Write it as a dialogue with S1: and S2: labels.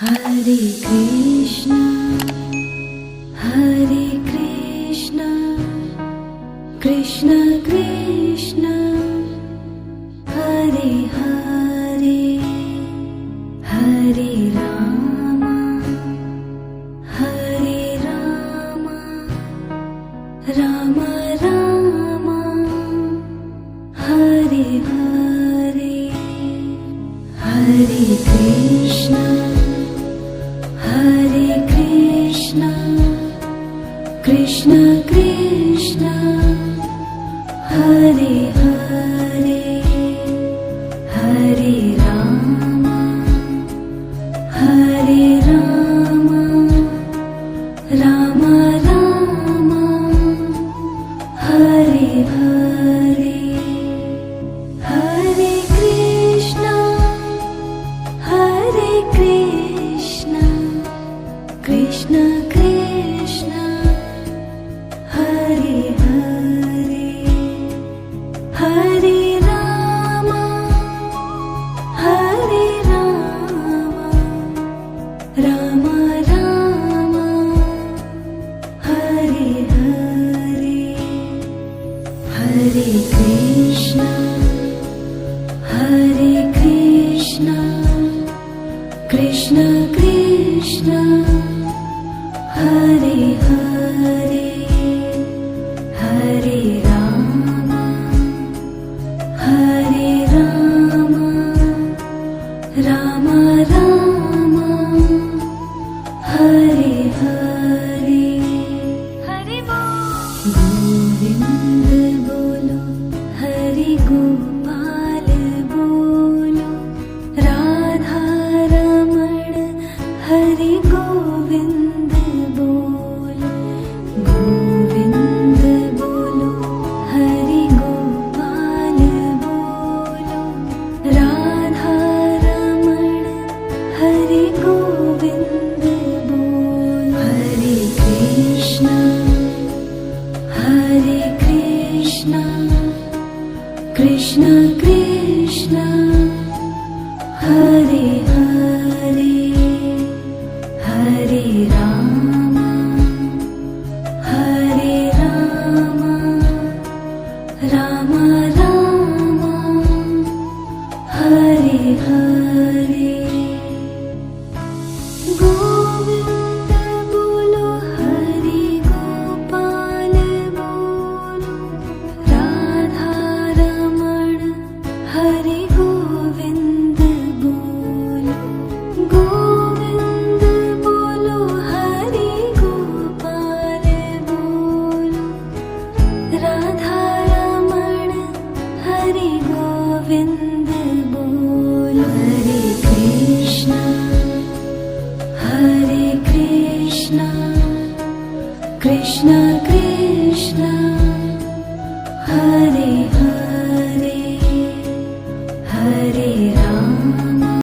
S1: हरे कृष्ण कृष्ण कृष्ण हरे हरे हरे राम राम राम हरे हरे हरे कृष्ण कृष्ण कृष्ण हरे हरे हरे राम राम राम हरे हरे हरे कृष्ण कृष्ण कृष्ण हरे हरे हरे राम राम राम हरे हरे हरे कृष्ण कृष्ण कृष्ण हरे हरे हरे राम राम राम हरे हरे हरे गोविंद बोलो हरि गोपाल बोलो राधा रमण हरि गोविंद